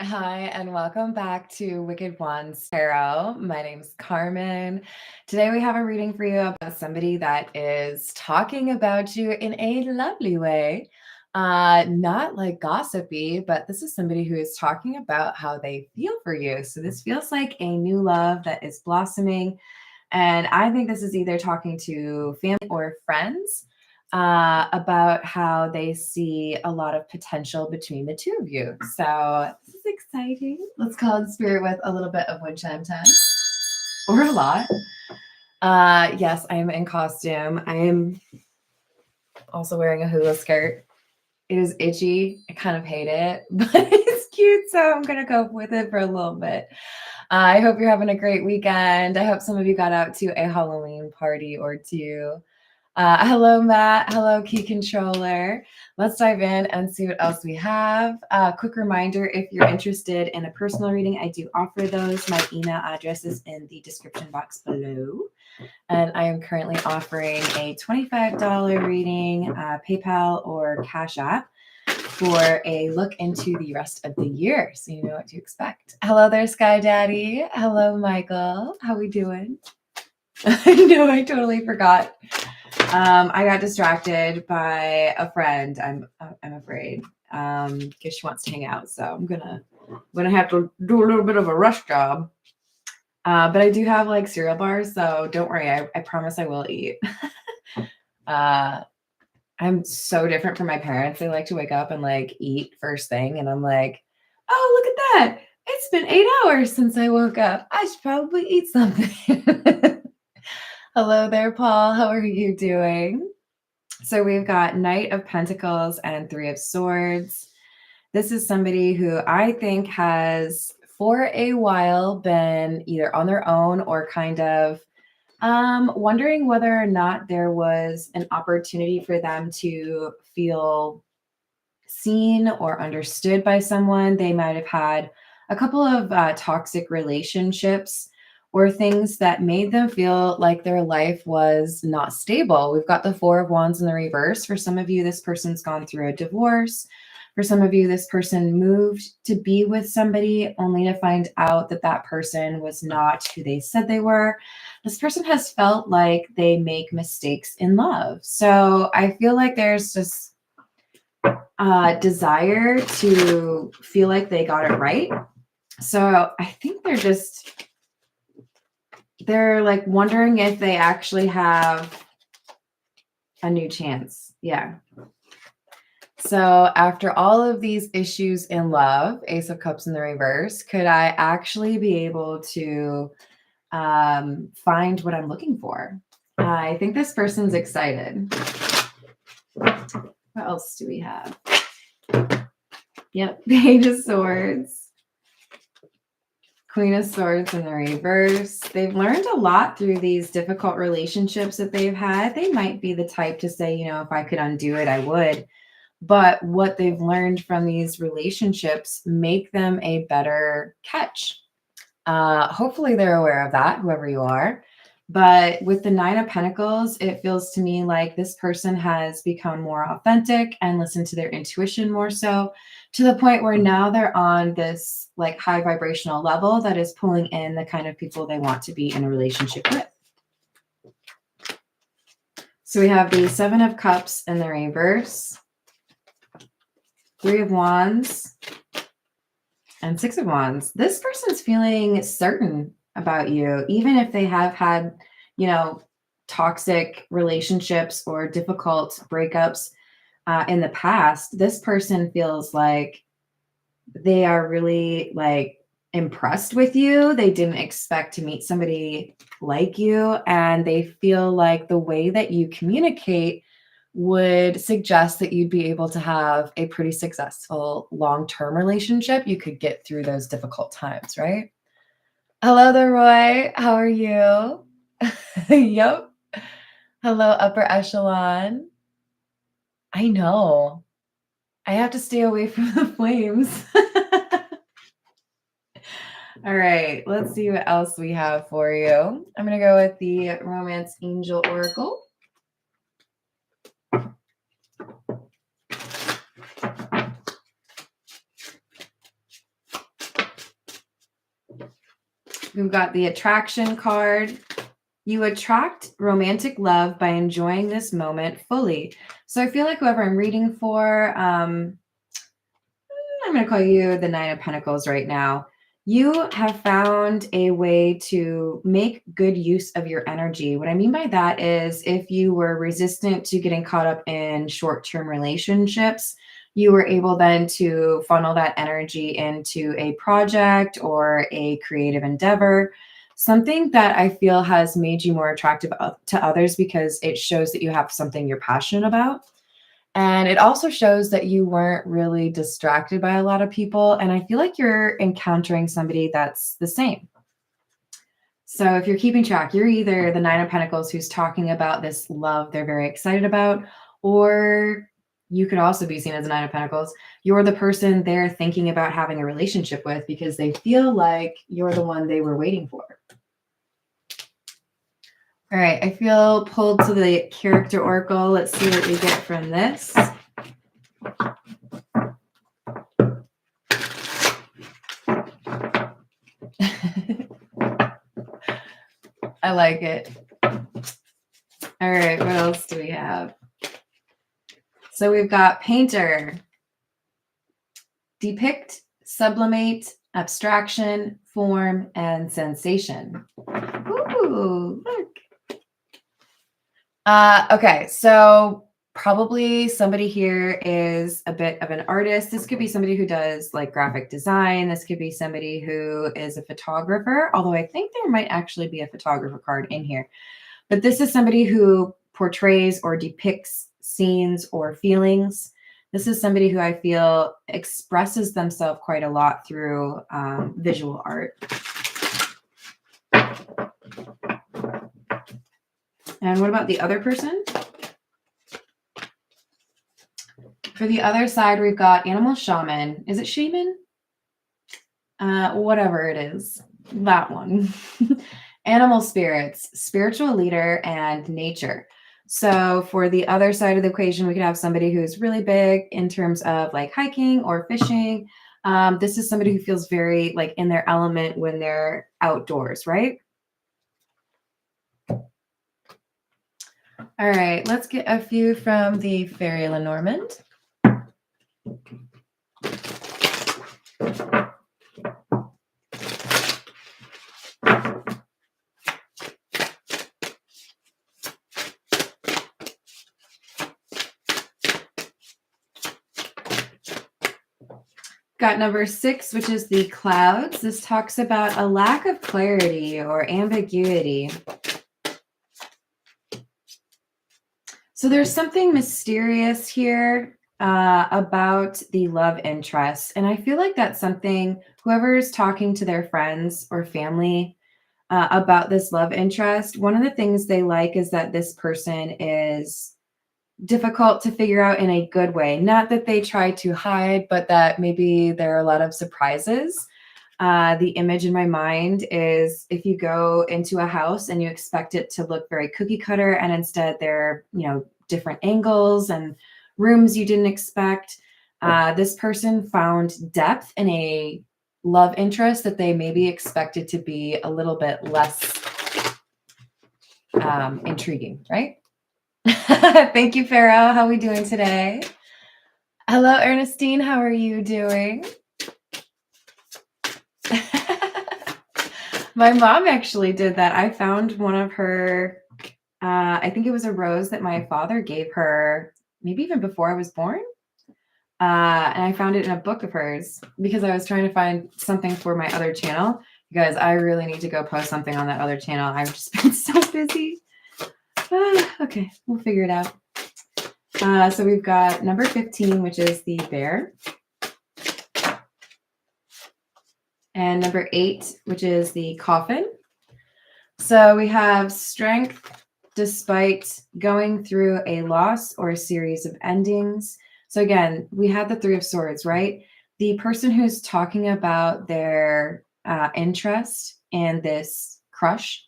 Hi, and welcome back to Wicked Ones Tarot. My name's Carmen. Today we have a reading for you about somebody that is talking about you in a lovely way. Not like gossipy, but this is somebody who is talking about how they feel for you. So this feels like a new love that is blossoming. And I think this is either talking to family or friends about how they see a lot of potential between the two of you. So this is exciting. Let's call in spirit with a little bit of wind chime time, or a lot. Yes, I am in costume. I am also wearing a hula skirt. It is itchy. I kind of hate it, but it's cute, so I'm gonna go with it for a little bit. I hope you're having a great weekend. I hope some of you got out to a Halloween party or two. Hello, Matt. Hello, Key Controller. Let's dive in and see what else we have. Quick reminder, if you're interested in a personal reading, I do offer those. My email address is in the description box below. And I am currently offering a $25 reading, PayPal or Cash App, for a look into the rest of the year, so you know what to expect. Hello there, Sky Daddy. Hello, Michael. How we doing? I know, I totally forgot. I got distracted by a friend. I'm afraid, because she wants to hang out. So I'm gonna have to do a little bit of a rush job. But I do have like cereal bars, so don't worry. I promise I will eat. I'm so different from my parents. They like to wake up and like eat first thing, and I'm like, oh, look at that! It's been 8 hours since I woke up. I should probably eat something. Hello there, Paul. How are you doing? So we've got Knight of Pentacles and Three of Swords. This is somebody who I think has, for a while, been either on their own or kind of wondering whether or not there was an opportunity for them to feel seen or understood by someone. They might have had a couple of toxic relationships or things that made them feel like their life was not stable. We've got the Four of Wands in the reverse. For some of you, this person's gone through a divorce. For some of you, this person moved to be with somebody only to find out that that person was not who they said they were. This person has felt like they make mistakes in love. So I feel like there's just desire to feel like they got it right. So I think they're like wondering if they actually have a new chance. Yeah. So after all of these issues in love, Ace of Cups in the reverse, could I actually be able to find what I'm looking for? I think this person's excited. What else do we have? Yep, Page of Swords, Queen of Swords in the reverse. They've learned a lot through these difficult relationships that they've had. They might be the type to say, you know, if I could undo it, I would. But what they've learned from these relationships make them a better catch. Hopefully they're aware of that, whoever you are. But with the Nine of Pentacles, it feels to me like this person has become more authentic and listened to their intuition more so, to the point where now they're on this like high vibrational level that is pulling in the kind of people they want to be in a relationship with. So we have the Seven of Cups in the reverse, Three of Wands, and Six of Wands. This person's feeling certain about you, even if they have had, you know, toxic relationships or difficult breakups in the past. This person feels like they are really like impressed with you. They didn't expect to meet somebody like you, and they feel like the way that you communicate would suggest that you'd be able to have a pretty successful long-term relationship. You could get through those difficult times, right? Hello there, Roy. How are you? Yep. Hello, upper echelon. I know. I have to stay away from the flames. All right, let's see what else we have for you. I'm going to go with the Romance Angel Oracle. We've got the attraction card. You attract romantic love by enjoying this moment fully. So I feel like whoever I'm reading for, I'm going to call you the Nine of Pentacles right now. You have found a way to make good use of your energy. What I mean by that is if you were resistant to getting caught up in short-term relationships, you were able then to funnel that energy into a project or a creative endeavor, something that I feel has made you more attractive to others because it shows that you have something you're passionate about. And it also shows that you weren't really distracted by a lot of people. And I feel like you're encountering somebody that's the same. So if you're keeping track, you're either the Nine of Pentacles who's talking about this love they're very excited about, or you could also be seen as a Nine of Pentacles. You're the person they're thinking about having a relationship with because they feel like you're the one they were waiting for. All right, I feel pulled to the character oracle. Let's see what we get from this. I like it. All right, what else do we have? So we've got painter, depict, sublimate, abstraction, form, and sensation. Ooh, look. Okay, so probably somebody here is a bit of an artist. This could be somebody who does like graphic design. This could be somebody who is a photographer, although I think there might actually be a photographer card in here. But this is somebody who portrays or depicts scenes or feelings. This is somebody who I feel expresses themselves quite a lot through visual art. And what about the other person? For the other side, we've got animal shaman. Is it shaman? Whatever it is, that one. Animal spirits, spiritual leader, and nature. So for the other side of the equation, we could have somebody who's really big in terms of like hiking or fishing. This is somebody who feels very like in their element when they're outdoors, right? All right, let's get a few from the Fairy Lenormand. Got number 6, which is the clouds. This talks about a lack of clarity or ambiguity. So there's something mysterious here about the love interest. And I feel like that's something whoever is talking to their friends or family about this love interest, one of the things they like is that this person is difficult to figure out in a good way. Not that they try to hide, but that maybe there are a lot of surprises. The image in my mind is if you go into a house and you expect it to look very cookie cutter, and instead there are, different angles and rooms you didn't expect. This person found depth in a love interest that they maybe expected to be a little bit less intriguing, right? Thank you, Pharaoh. How are we doing today? Hello, Ernestine. How are you doing? My mom actually did that. I found one of her, I think it was a rose that my father gave her, maybe even before I was born. And I found it in a book of hers because I was trying to find something for my other channel. You guys, I really need to go post something on that other channel. I've just been so busy. Okay, we'll figure it out. So we've got number 15, which is the bear. And number 8, which is the coffin. So we have strength despite going through a loss or a series of endings. So again, we had the 3 of Swords, right? The person who's talking about their interest in this crush,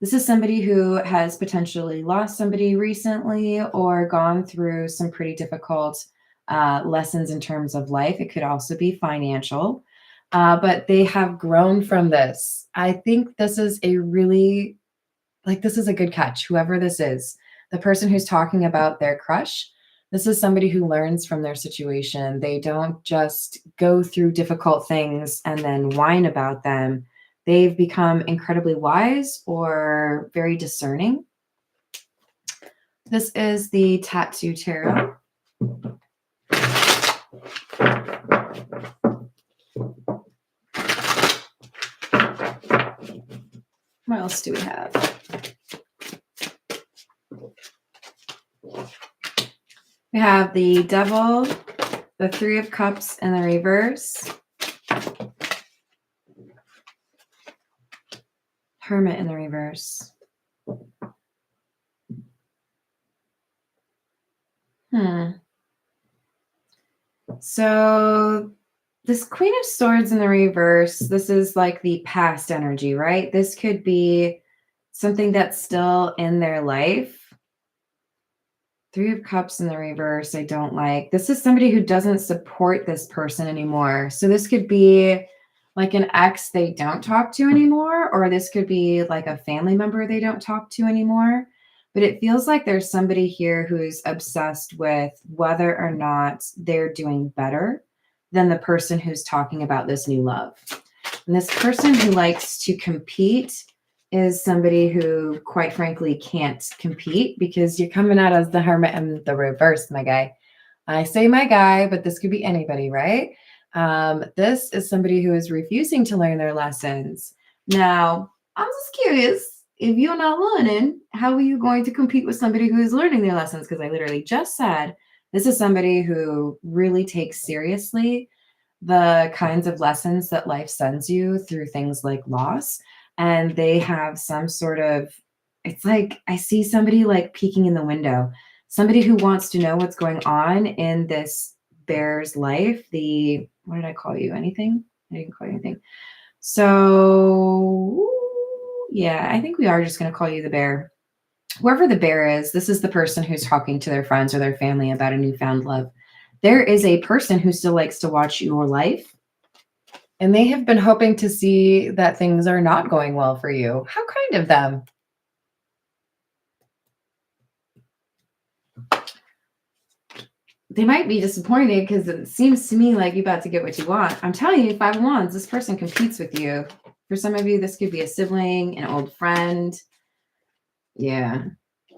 this is somebody who has potentially lost somebody recently or gone through some pretty difficult lessons in terms of life. It could also be financial. but they have grown from this. I think this is a really, like, this is a good catch, whoever this is. The person who's talking about their crush, this is somebody who learns from their situation. They don't just go through difficult things and then whine about them. They've become incredibly wise or very discerning. This is the Tattoo Tarot. What else do we have? We have the Devil, the Three of Cups in the reverse, Hermit in the reverse. So this Queen of Swords in the reverse, this is like the past energy, right? This could be something that's still in their life. Three of Cups in the reverse, I don't like. This is somebody who doesn't support this person anymore. So this could be like an ex they don't talk to anymore, or this could be like a family member they don't talk to anymore. But it feels like there's somebody here who's obsessed with whether or not they're doing better than the person who's talking about this new love. And this person who likes to compete is somebody who, quite frankly, can't compete, because you're coming out as the Hermit in the reverse, my guy. I say my guy, but this could be anybody, right? This is somebody who is refusing to learn their lessons. Now, I'm just curious, if you're not learning, how are you going to compete with somebody who is learning their lessons? Because I literally just said this is somebody who really takes seriously the kinds of lessons that life sends you through things like loss. And they have some sort of, it's like I see somebody like peeking in the window, somebody who wants to know what's going on in this bear's life. What did I call you? Anything? I didn't call you anything. So yeah, I think we are just going to call you the bear. Whoever the bear is, this is the person who's talking to their friends or their family about a newfound love. There is a person who still likes to watch your life, and they have been hoping to see that things are not going well for you. How kind of them. They might be disappointed because it seems to me like you're about to get what you want. I'm telling you, 5 of Wands, this person competes with you. For some of you, this could be a sibling, an old friend. Yeah.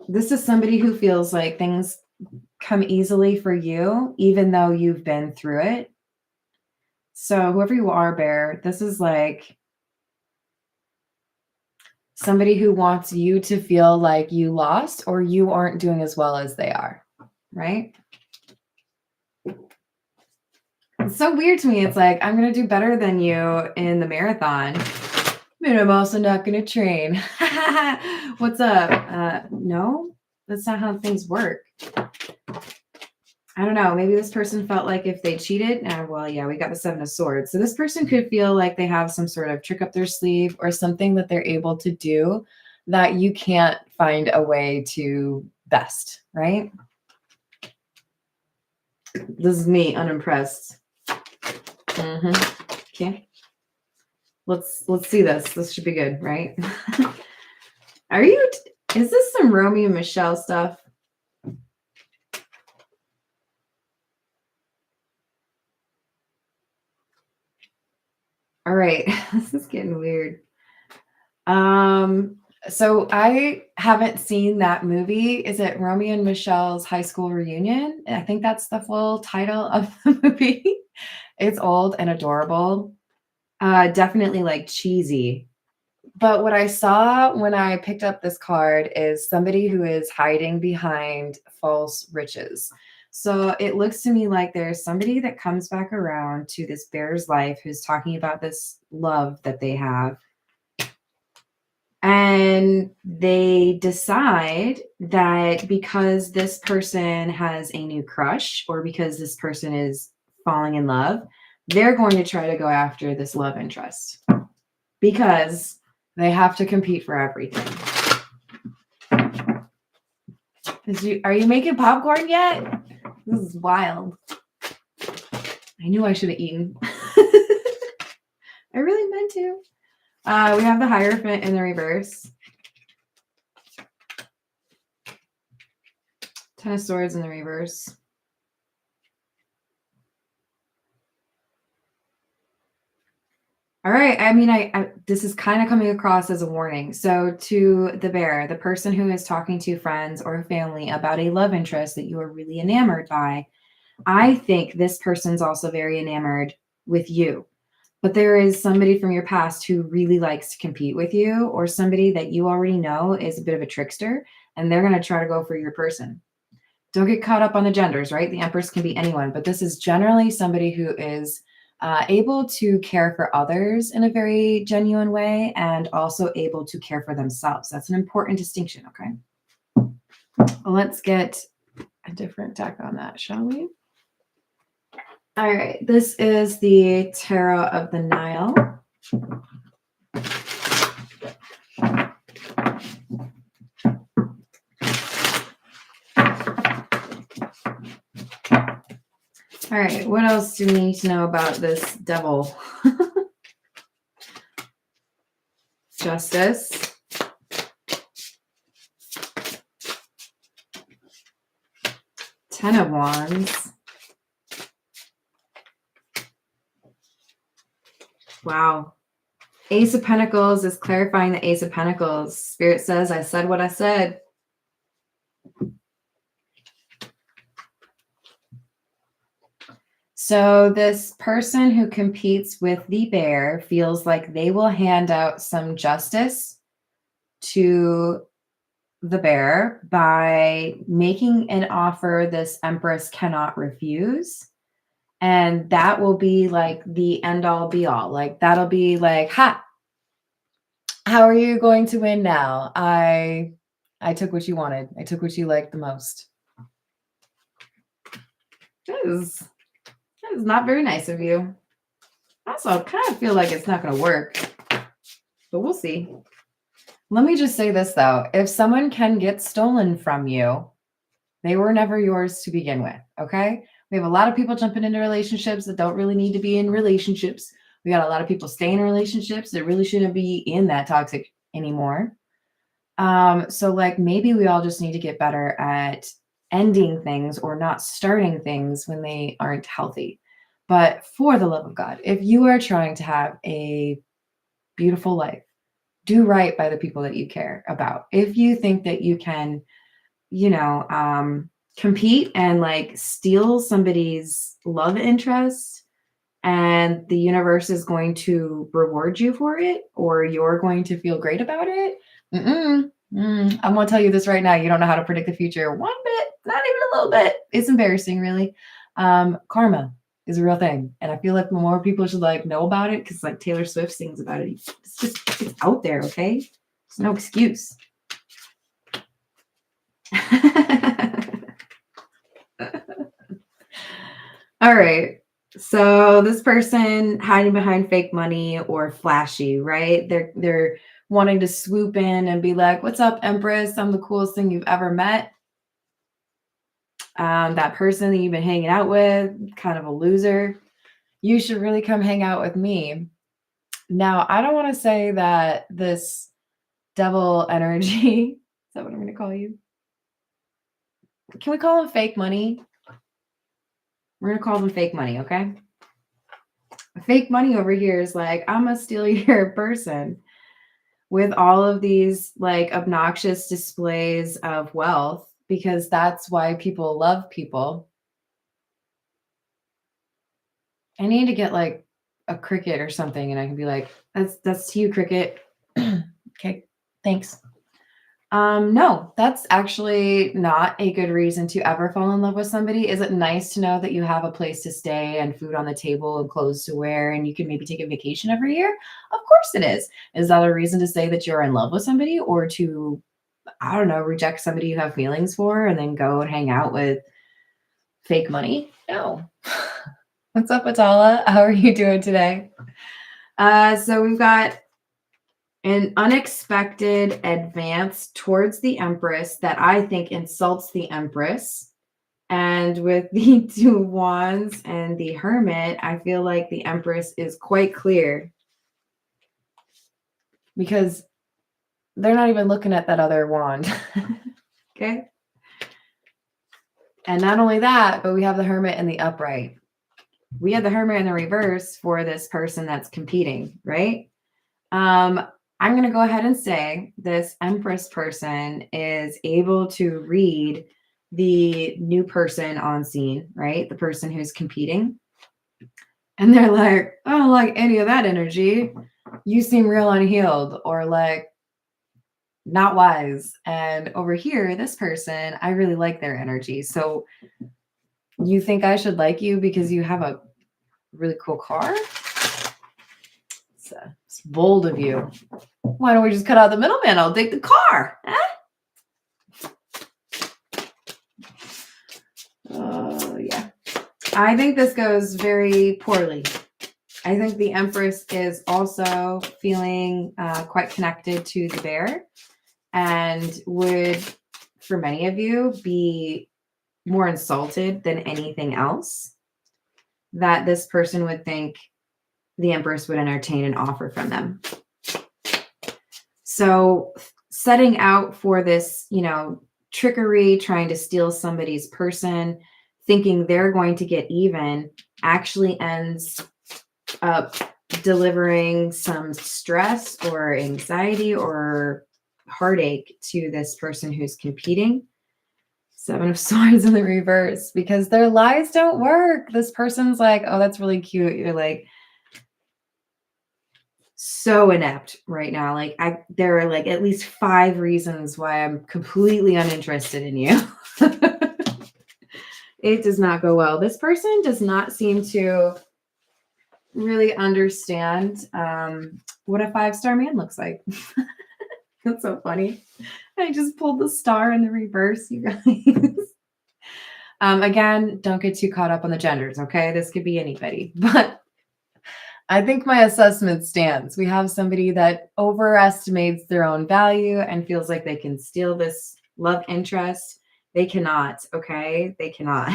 This is somebody who feels like things come easily for you, even though you've been through it. So whoever you are, Bear, this is like somebody who wants you to feel like you lost or you aren't doing as well as they are, right? It's so weird to me. It's like, I'm going to do better than you in the marathon, but I'm also not going to train. What's up? No, that's not how things work. I don't know. Maybe this person felt like if they cheated, well, yeah, we got the 7 of Swords. So this person could feel like they have some sort of trick up their sleeve or something that they're able to do that you can't find a way to best, right? This is me, unimpressed. Okay. Let's see this. This should be good, right? Is this some Romeo and Michelle stuff? All right, this is getting weird. So I haven't seen that movie. Is it Romeo and Michelle's High School Reunion? I think that's the full title of the movie. It's old and adorable. Definitely like cheesy. But what I saw when I picked up this card is somebody who is hiding behind false riches. So it looks to me like there's somebody that comes back around to this bear's life who's talking about this love that they have. And they decide that because this person has a new crush or because this person is falling in love, they're going to try to go after this love interest because they have to compete for everything. Are you making popcorn yet? This is wild. I knew I should have eaten. too. We have the Hierophant in the reverse. Ten of Swords in the reverse. All right. I mean, this is kind of coming across as a warning. So to the bear, the person who is talking to friends or family about a love interest that you are really enamored by, I think this person's also very enamored with you. But there is somebody from your past who really likes to compete with you, or somebody that you already know is a bit of a trickster, and they're going to try to go for your person. Don't get caught up on the genders, right? The Empress can be anyone, but this is generally somebody who is able to care for others in a very genuine way and also able to care for themselves. That's an important distinction, okay? Well, let's get a different deck on that, shall we? All right, this is the Tarot of the Nile. All right, what else do we need to know about this devil? Justice. Ten of Wands. Wow. Ace of Pentacles is clarifying the Ace of Pentacles. Spirit says, I said what I said. So this person who competes with the bear feels like they will hand out some justice to the bear by making an offer this Empress cannot refuse. And that will be like the end all be all. Like that'll be like, ha, how are you going to win now? I took what you wanted. I took what you liked the most. That is not very nice of you. Also, I kind of feel like it's not going to work, but we'll see. Let me just say this, though. If someone can get stolen from you, they were never yours to begin with, okay? We have a lot of people jumping into relationships that don't really need to be in relationships. We got a lot of people staying in relationships that really shouldn't be in that toxic anymore. So like maybe we all just need to get better at ending things or not starting things when they aren't healthy. But for the love of God, if you are trying to have a beautiful life, do right by the people that you care about. If you think that you can, compete and like steal somebody's love interest and the universe is going to reward you for it, or you're going to feel great about it. I'm going to tell you this right now. You don't know how to predict the future one bit, not even a little bit. It's embarrassing, really. Karma is a real thing. And I feel like more people should like know about it because like Taylor Swift sings about it. It's out there, okay? There's no excuse. All right. So this person hiding behind fake money or flashy, right? They're wanting to swoop in and be like, what's up, Empress? I'm the coolest thing you've ever met. That person that you've been hanging out with, kind of a loser. You should really come hang out with me. Now, I don't want to say that this devil energy, is that what I'm going to call you? Can we call them fake money? We're going to call them fake money, okay? Fake money over here is like, I'm going to steal your person with all of these like obnoxious displays of wealth, because that's why people love people. I need to get like a cricket or something and I can be like, that's to you, cricket. Okay, thanks. No, that's actually not a good reason to ever fall in love with somebody. Is it nice to know that you have a place to stay and food on the table and clothes to wear and you can maybe take a vacation every year? Of course it is. Is that a reason to say that you're in love with somebody, or to, I don't know, reject somebody you have feelings for and then go and hang out with fake money? No. What's up, Atala? How are you doing today? So we've got an unexpected advance towards the Empress that I think insults the Empress. And with the Two Wands and the Hermit, I feel like the Empress is quite clear because they're not even looking at that other wand. Okay. And not only that, but we have the Hermit in the upright. We have the Hermit in the reverse for this person that's competing, right? I'm going to go ahead and say this Empress person is able to read the new person on scene, right? The person who's competing. And they're like, I don't like any of that energy. You seem real unhealed or like not wise. And over here, this person, I really like their energy. So you think I should like you because you have a really cool car? It's bold of you. Why don't we just cut out the middleman? I'll take the car. Oh, yeah. I think this goes very poorly. I think the Empress is also feeling quite connected to the bear and would, for many of you, be more insulted than anything else that this person would think the Empress would entertain an offer from them. So setting out for this, trickery, trying to steal somebody's person, thinking they're going to get even, actually ends up delivering some stress or anxiety or heartache to this person who's competing. Seven of Swords in the reverse, because their lies don't work. This person's like, oh, that's really cute. You're like so inept right now. Like there are like at least 5 reasons why I'm completely uninterested in you. It does not go well. This person does not seem to really understand what a 5-star man looks like. That's so funny. I just pulled the star in the reverse, you guys. Again, don't get too caught up on the genders, okay? This could be anybody. But I think my assessment stands. We have somebody that overestimates their own value and feels like they can steal this love interest. They cannot, okay? They cannot.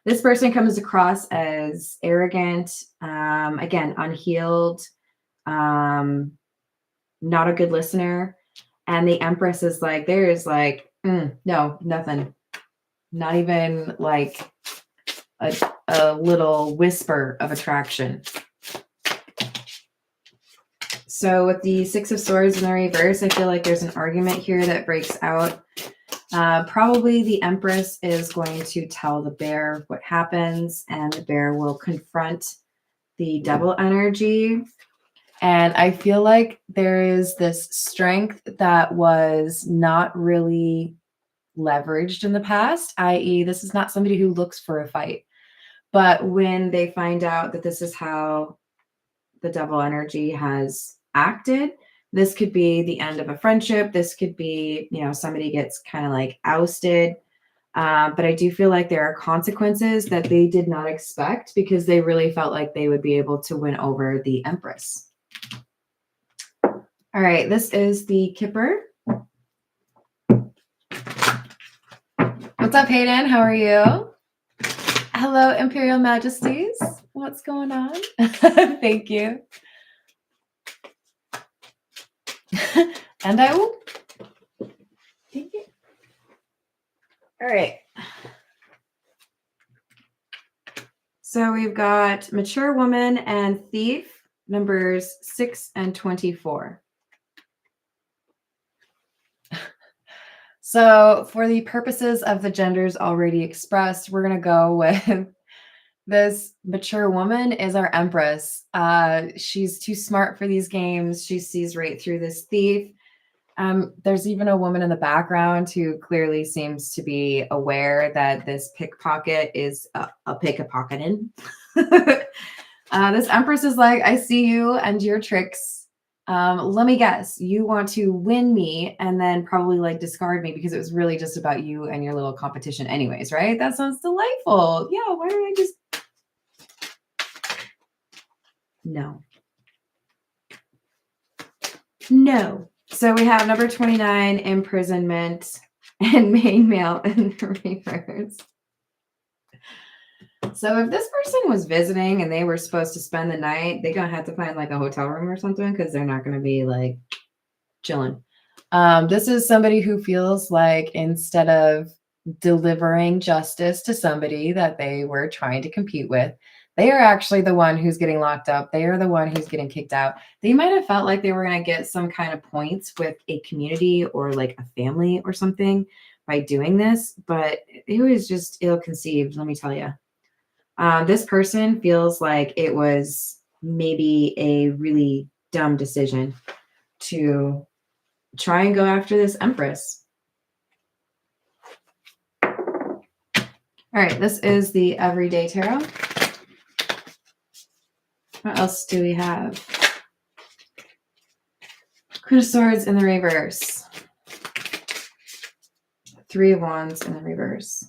This person comes across as arrogant, again, unhealed, not a good listener. And the Empress is like, there's like, no, nothing. Not even like a little whisper of attraction. So with the 6 of Swords in the reverse, I feel like there's an argument here that breaks out. Probably the Empress is going to tell the bear what happens, and the bear will confront the Devil energy. And I feel like there is this strength that was not really leveraged in the past, i.e., this is not somebody who looks for a fight. But when they find out that this is how the Devil energy has acted, this could be the end of a friendship. This could be, somebody gets kind of like ousted. But I do feel like there are consequences that they did not expect because they really felt like they would be able to win over the Empress. All right, this is the Kipper. What's up, Hayden? How are you? Hello, Imperial Majesties. What's going on? Thank you. And I will. Thank you. All right. So we've got Mature Woman and Thief, numbers 6 and 24. So for the purposes of the genders already expressed, we're going to go with this Mature Woman is our Empress. She's too smart for these games. She sees right through this Thief. There's even a woman in the background who clearly seems to be aware that this pickpocket is a pickpocketing. This Empress is like, I see you and your tricks. Let me guess, you want to win me and then probably like discard me because it was really just about you and your little competition anyways, right? That sounds delightful. Yeah, why don't I just... No. So we have number 29, imprisonment, and main male in the reverse. So if this person was visiting and they were supposed to spend the night, they're gonna have to find like a hotel room or something because they're not gonna be like chilling. This is somebody who feels like instead of delivering justice to somebody that they were trying to compete with, they are actually the one who's getting locked up. They are the one who's getting kicked out. They might have felt like they were going to get some kind of points with a community or like a family or something by doing this, but it was just ill-conceived, let me tell you. This person feels like it was maybe a really dumb decision to try and go after this Empress. All right, this is the Everyday Tarot. What else do we have? Queen of Swords in the reverse. Three of Wands in the reverse.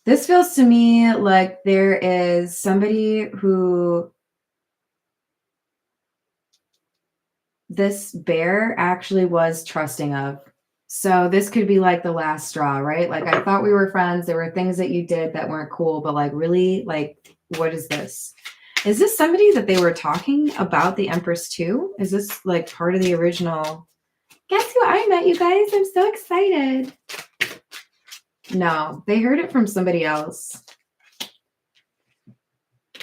This feels to me like there is somebody who this bear actually was trusting of. So this could be like the last straw, right? Like I thought we were friends. There were things that you did that weren't cool, but like really, like what is this? Is this somebody that they were talking about the Empress to? Is this like part of the original? Guess who I met, you guys? I'm so excited. No, they heard it from somebody else.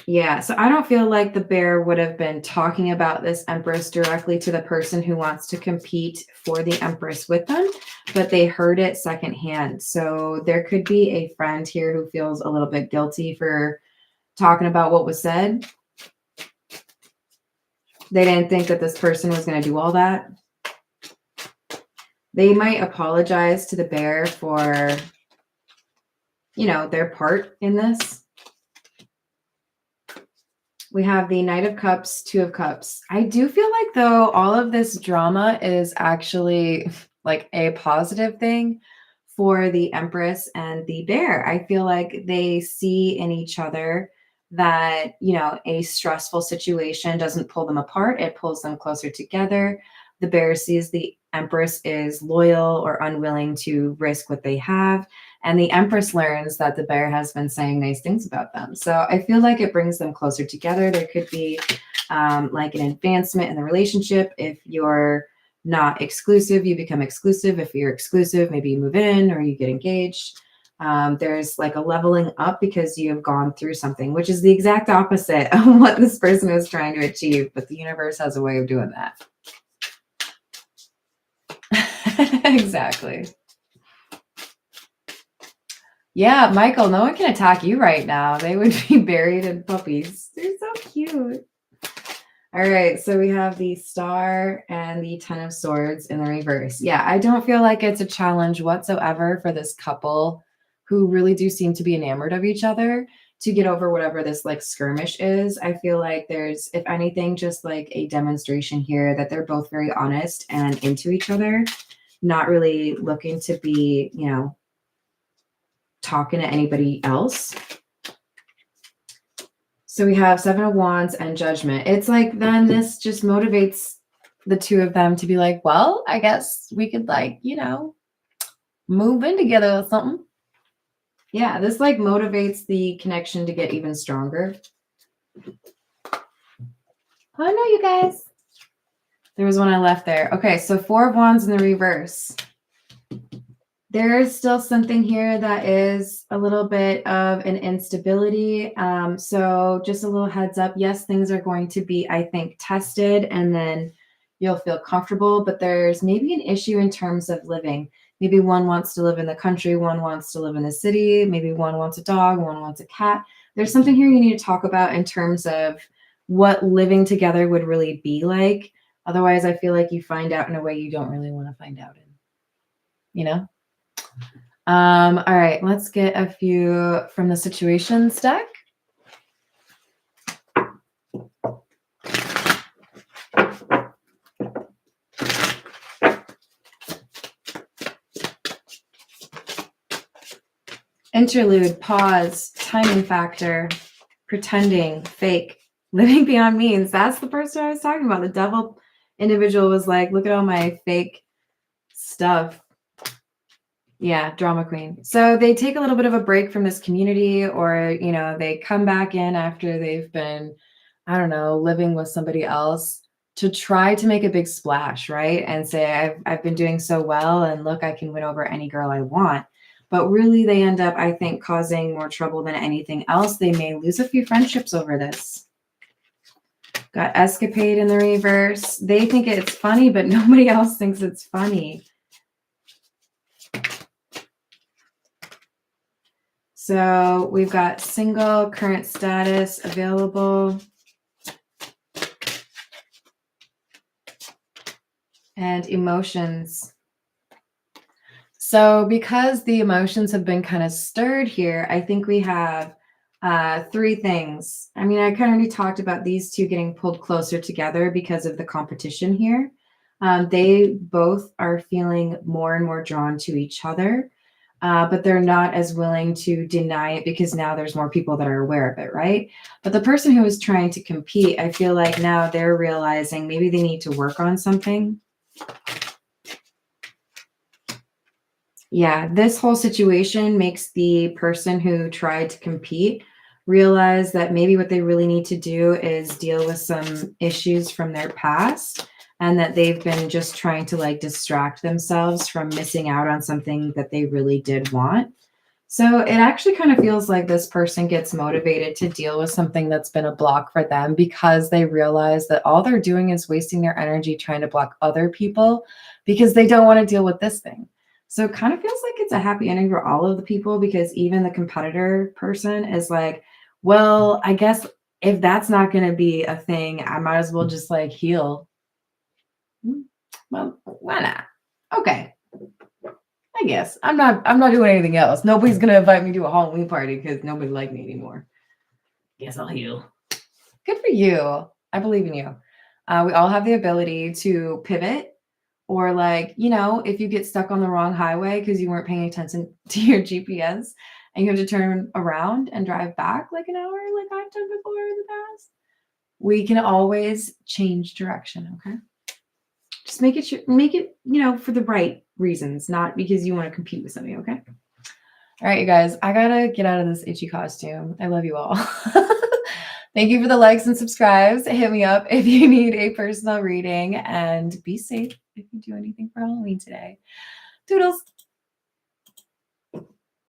Yeah, so I don't feel like the bear would have been talking about this Empress directly to the person who wants to compete for the Empress with them, but they heard it secondhand. So there could be a friend here who feels a little bit guilty for talking about what was said. They didn't think that this person was going to do all that. They might apologize to the bear for, you know, their part in this. We have the Knight of Cups, Two of Cups. I do feel like, though, all of this drama is actually like a positive thing for the Empress and the bear. I feel like they see in each other that, you know, a stressful situation doesn't pull them apart. It pulls them closer together. The bear sees the Empress is loyal or unwilling to risk what they have. And the Empress learns that the bear has been saying nice things about them. So I feel like it brings them closer together. There could be like an advancement in the relationship. If you're not exclusive, you become exclusive. If you're exclusive, maybe you move in or you get engaged. There's like a leveling up because you have gone through something, which is the exact opposite of what this person was trying to achieve. But the universe has a way of doing that. Exactly. Yeah, Michael, no one can attack you right now. They would be buried in puppies. They're so cute. All right, so we have the Star and the Ten of Swords in the reverse. Yeah, I don't feel like it's a challenge whatsoever for this couple who really do seem to be enamored of each other to get over whatever this like skirmish is. I feel like there's, if anything, just like a demonstration here that they're both very honest and into each other, not really looking to be, you know, talking to anybody else. So we have Seven of Wands and Judgment. It's like then this just motivates the two of them to be like, well, I guess we could like, you know, move in together or something. Yeah, this like motivates the connection to get even stronger. Oh no, you guys. There was one I left there. Okay, so Four of Wands in the reverse. There is still something here that is a little bit of an instability. So just a little heads up. Yes, things are going to be, I think, tested and then you'll feel comfortable, but there's maybe an issue in terms of living. Maybe one wants to live in the country, one wants to live in the city, maybe one wants a dog, one wants a cat. There's something here you need to talk about in terms of what living together would really be like. Otherwise, I feel like you find out in a way you don't really want to find out in, you know? All right, let's get a few from the situations deck. Interlude, pause, timing factor, pretending, fake, living beyond means. That's the person I was talking about. The devil individual was like, look at all my fake stuff. Yeah, drama queen. So they take a little bit of a break from this community, or, they come back in after they've been, I don't know, living with somebody else to try to make a big splash, right? And say, I've been doing so well, and look, I can win over any girl I want. But really, they end up, I think, causing more trouble than anything else. They may lose a few friendships over this. Got escapade in the reverse. They think it's funny, but nobody else thinks it's funny. So we've got single, current status, available, and emotions. So because the emotions have been kind of stirred here, I think we have three things. I mean, I kind of already talked about these two getting pulled closer together because of the competition here. They both are feeling more and more drawn to each other. But they're not as willing to deny it because now there's more people that are aware of it, right? But the person who is trying to compete, I feel like now they're realizing maybe they need to work on something. Yeah, this whole situation makes the person who tried to compete realize that maybe what they really need to do is deal with some issues from their past, and that they've been just trying to like distract themselves from missing out on something that they really did want. So it actually kind of feels like this person gets motivated to deal with something that's been a block for them because they realize that all they're doing is wasting their energy trying to block other people because they don't want to deal with this thing. So it kind of feels like it's a happy ending for all of the people, because even the competitor person is like, well, I guess if that's not going to be a thing, I might as well just like heal. Well, why not? Okay. I guess I'm not doing anything else. Nobody's gonna invite me to a Halloween party because nobody liked me anymore. Guess I'll heal. Good for you. I believe in you. We all have the ability to pivot, or like, if you get stuck on the wrong highway because you weren't paying attention to your GPS and you have to turn around and drive back like an hour, like I've done before in the past, we can always change direction. Okay. Just make it, for the right reasons, not because you want to compete with somebody. Okay. All right, you guys, I gotta get out of this itchy costume. I love you all. Thank you for the likes and subscribes. Hit me up if you need a personal reading, and be safe if you do anything for Halloween today. Toodles.